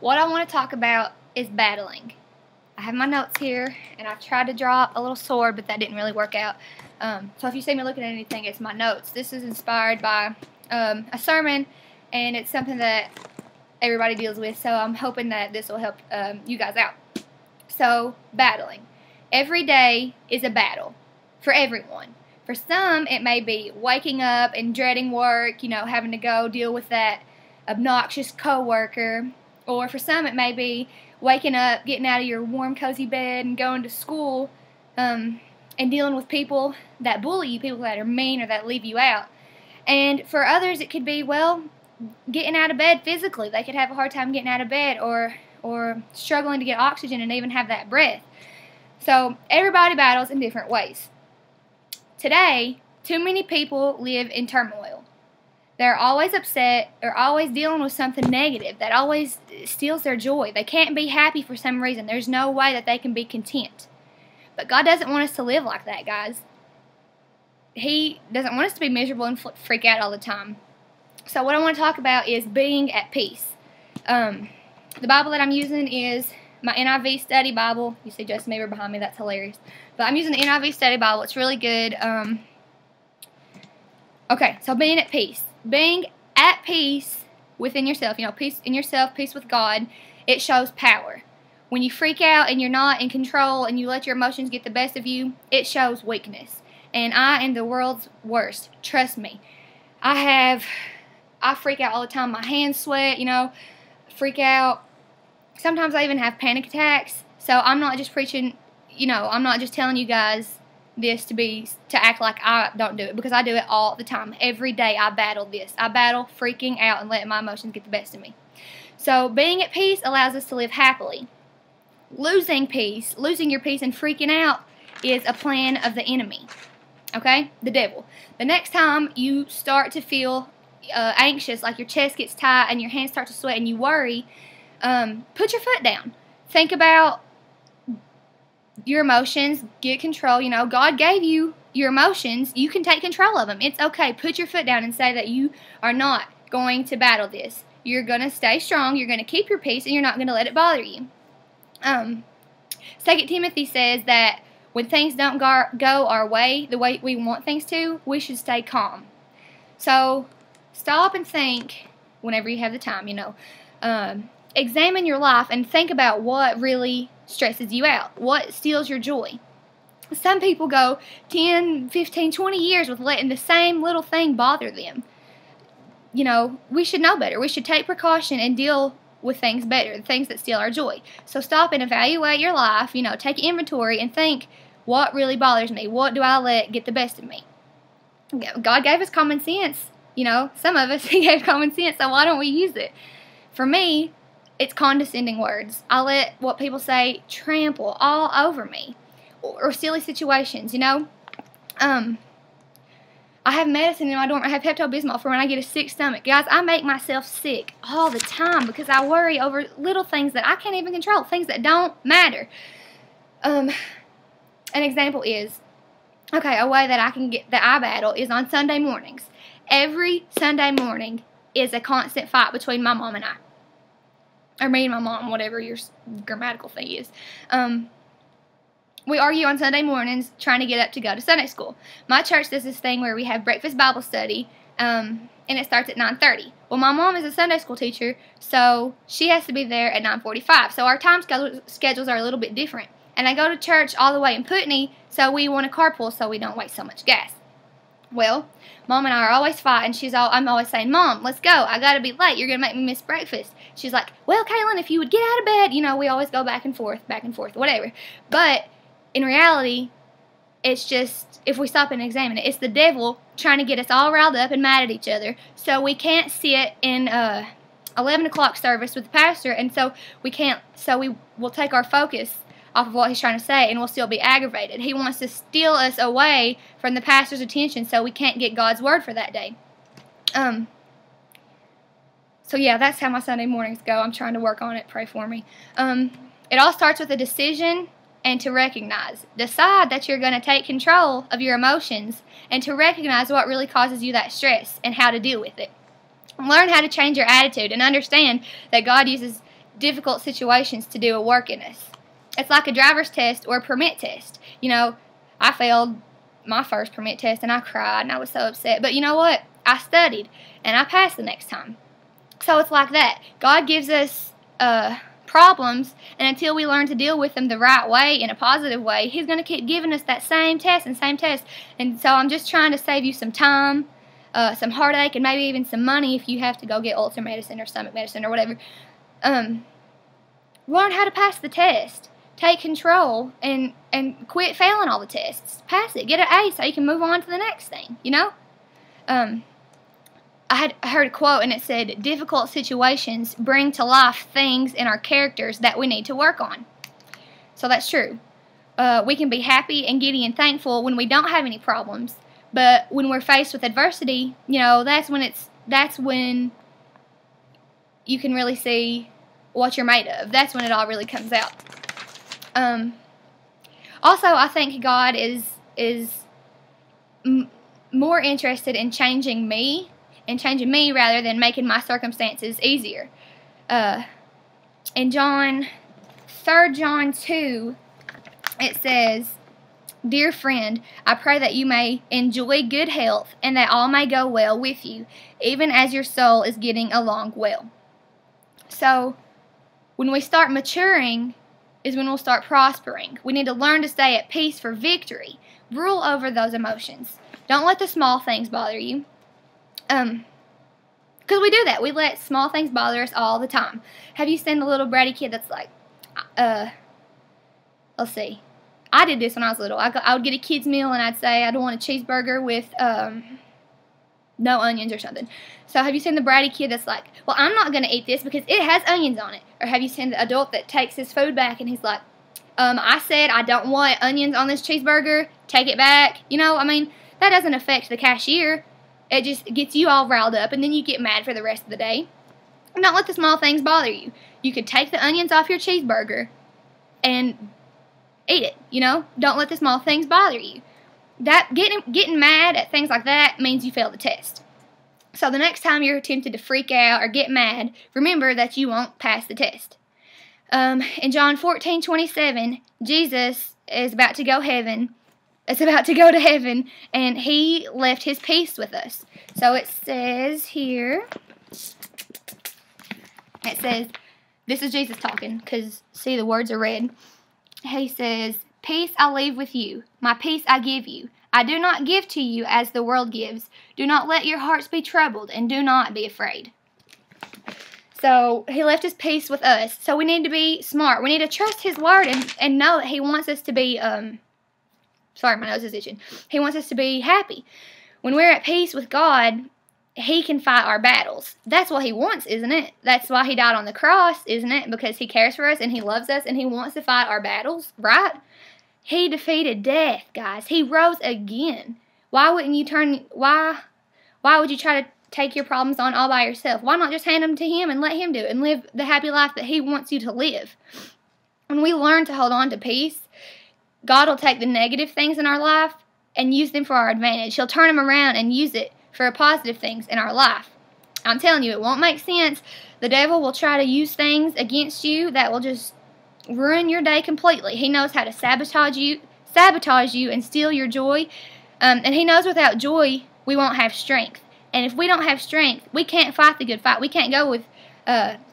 What I want to talk about is battling. I have my notes here, and I tried to draw a little sword, but that didn't really work out. So if you see me looking at anything, it's my notes. This is inspired by a sermon, and it's something that everybody deals with, so I'm hoping that this will help you guys out. So, battling. Every day is a battle for everyone. For some, it may be waking up and dreading work, having to go deal with that obnoxious coworker. Or for some, it may be waking up, getting out of your warm, cozy bed and going to school and dealing with people that bully you, people that are mean or that leave you out. And for others, it could be, getting out of bed physically. They could have a hard time getting out of bed or struggling to get oxygen and even have that breath. So everybody battles in different ways. Today, too many people live in turmoil. They're always upset or always dealing with something negative that always steals their joy. They can't be happy for some reason. There's no way that they can be content. But God doesn't want us to live like that, guys. He doesn't want us to be miserable and freak out all the time. So what I want to talk about is being at peace. The Bible that I'm using is my NIV study Bible. You see Justin Bieber behind me. That's hilarious. But I'm using the NIV study Bible. It's really good. Okay, so being at peace. Being at peace within yourself, peace in yourself, peace with God, it shows power. When you freak out and you're not in control and you let your emotions get the best of you, it shows weakness. And I am the world's worst. Trust me. I freak out all the time. My hands sweat, freak out. Sometimes I even have panic attacks. So I'm not just preaching, I'm not just telling you guys this to act like I don't do it, because I do it all the time. Every day I battle this. I battle freaking out and letting my emotions get the best of me. So being at peace allows us to live happily. Losing your peace and freaking out is a plan of the enemy. Okay? The devil. The next time you start to feel anxious, like your chest gets tight and your hands start to sweat and you worry, put your foot down. Think about your emotions, get control. God gave you your emotions. You can take control of them. It's okay. Put your foot down and say that you are not going to battle this. You're going to stay strong. You're going to keep your peace, and you're not going to let it bother you. 2 Timothy says that when things don't go our way, the way we want things to, we should stay calm. So stop and think whenever you have the time, examine your life and think about what really stresses you out, what steals your joy. Some people go 10, 15, 20 years with letting the same little thing bother them. We should know better. We should take precaution and deal with things better, the things that steal our joy. So stop and evaluate your life, take inventory and think, what really bothers me? What do I let get the best of me? God gave us common sense. Some of us, He gave common sense, so why don't we use it? For me, it's condescending words. I let what people say trample all over me. Or silly situations, I have medicine in my dorm. I have Pepto-Bismol for when I get a sick stomach. Guys, I make myself sick all the time because I worry over little things that I can't even control, things that don't matter. An example is, a way that I battle is on Sunday mornings. Every Sunday morning is a constant fight between my mom and I. Or me and my mom, whatever your grammatical thing is. We argue on Sunday mornings trying to get up to go to Sunday school. My church does this thing where we have breakfast Bible study, and it starts at 9:30. Well, my mom is a Sunday school teacher, so she has to be there at 9:45. So our time schedules are a little bit different. And I go to church all the way in Putney, so we want to carpool so we don't waste so much gas. Well, Mom and I are always fighting. I'm always saying, Mom, let's go. I got to be late. You're going to make me miss breakfast. She's like, well, Kaylin, if you would get out of bed. We always go back and forth, whatever. But in reality, it's just, if we stop and examine it, it's the devil trying to get us all riled up and mad at each other. So we can't sit in 11 o'clock service with the pastor, and so we will take our focus off of what he's trying to say, and we'll still be aggravated. He wants to steal us away from the pastor's attention so we can't get God's word for that day. So yeah, that's how my Sunday mornings go. I'm trying to work on it. Pray for me. It all starts with a decision and to recognize. Decide that you're going to take control of your emotions and to recognize what really causes you that stress and how to deal with it. Learn how to change your attitude and understand that God uses difficult situations to do a work in us. It's like a driver's test or a permit test. You know, I failed my first permit test and I cried and I was so upset. But you know what? I studied and I passed the next time. So it's like that. God gives us problems, and until we learn to deal with them the right way, in a positive way, He's going to keep giving us that same test and same test. And so I'm just trying to save you some time, some heartache, and maybe even some money if you have to go get ulcer medicine or stomach medicine or whatever. Learn how to pass the test. Take control and quit failing all the tests. Pass it. Get an A so you can move on to the next thing, you know? I heard a quote, and it said, difficult situations bring to life things in our characters that we need to work on. So that's true. We can be happy and giddy and thankful when we don't have any problems, but when we're faced with adversity, you know, that's when you can really see what you're made of. That's when it all really comes out. Also, I think God is more interested in changing me rather than making my circumstances easier. In 3 John 2, it says, Dear friend, I pray that you may enjoy good health and that all may go well with you, even as your soul is getting along well. So, when we start maturing is when we'll start prospering. We need to learn to stay at peace for victory. Rule over those emotions. Don't let the small things bother you. Because we do that. We let small things bother us all the time. Have you seen the little bratty kid that's like, let's see. I did this when I was little. I would get a kid's meal and I'd say, I don't want a cheeseburger with no onions or something. So have you seen the bratty kid that's like, well, I'm not going to eat this because it has onions on it? Or have you seen the adult that takes his food back and he's like, I said I don't want onions on this cheeseburger. Take it back. You know, I mean, that doesn't affect the cashier. It just gets you all riled up, and then you get mad for the rest of the day. And don't let the small things bother you. You could take the onions off your cheeseburger and eat it, you know? Don't let the small things bother you. That getting mad at things like that means you failed the test. So the next time you're tempted to freak out or get mad, remember that you won't pass the test. In John 14:27, Jesus is about to go to heaven, and He left His peace with us. So it says here, this is Jesus talking, because, see, the words are red. He says, Peace I leave with you, my peace I give you. I do not give to you as the world gives. Do not let your hearts be troubled, and do not be afraid. So He left His peace with us. So we need to be smart. We need to trust His word and know that He wants us to be, sorry, my nose is itching. He wants us to be happy. When we're at peace with God, He can fight our battles. That's what He wants, isn't it? That's why He died on the cross, isn't it? Because He cares for us and He loves us and He wants to fight our battles, right? He defeated death, guys. He rose again. Why would you try to take your problems on all by yourself? Why not just hand them to Him and let Him do it and live the happy life that He wants you to live? When we learn to hold on to peace, God will take the negative things in our life and use them for our advantage. He'll turn them around and use it for positive things in our life. I'm telling you, it won't make sense. The devil will try to use things against you that will just ruin your day completely. He knows how to sabotage you and steal your joy. And he knows without joy, we won't have strength. And if we don't have strength, we can't fight the good fight. We can't go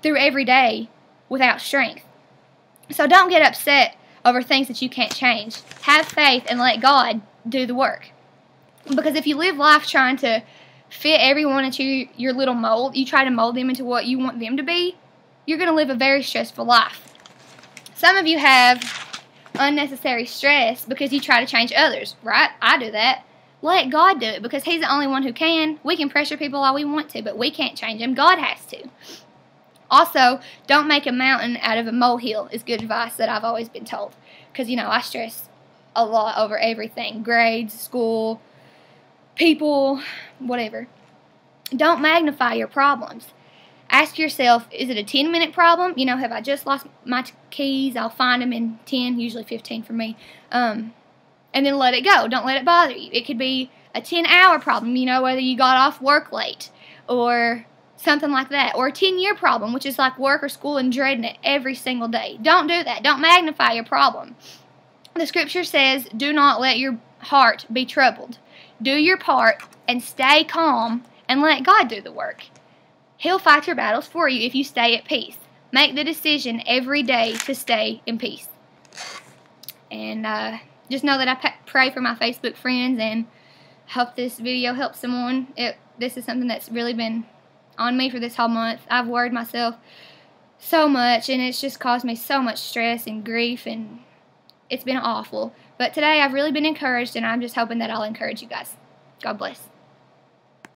through every day without strength. So don't get upset over things that you can't change. Have faith and let God do the work. Because if you live life trying to fit everyone into your little mold, you try to mold them into what you want them to be, you're going to live a very stressful life. Some of you have unnecessary stress because you try to change others, right? I do that. Let God do it because He's the only one who can. We can pressure people all we want to, but we can't change them. God has to. Also, don't make a mountain out of a molehill is good advice that I've always been told. Because, you know, I stress a lot over everything. Grades, school, people, whatever. Don't magnify your problems. Ask yourself, is it a 10-minute problem? You know, have I just lost my keys? I'll find them in 10, usually 15 for me. And then let it go. Don't let it bother you. It could be a 10-hour problem, you know, whether you got off work late or Something like that. Or a 10-year problem, which is like work or school and dreading it every single day. Don't do that. Don't magnify your problem. The scripture says, do not let your heart be troubled. Do your part and stay calm and let God do the work. He'll fight your battles for you if you stay at peace. Make the decision every day to stay in peace. And just know that I pray for my Facebook friends and hope this video helps someone. This is something that's really been on me for this whole month. I've worried myself so much, and it's just caused me so much stress and grief, and it's been awful. But today I've really been encouraged, and I'm just hoping that I'll encourage you guys. God bless.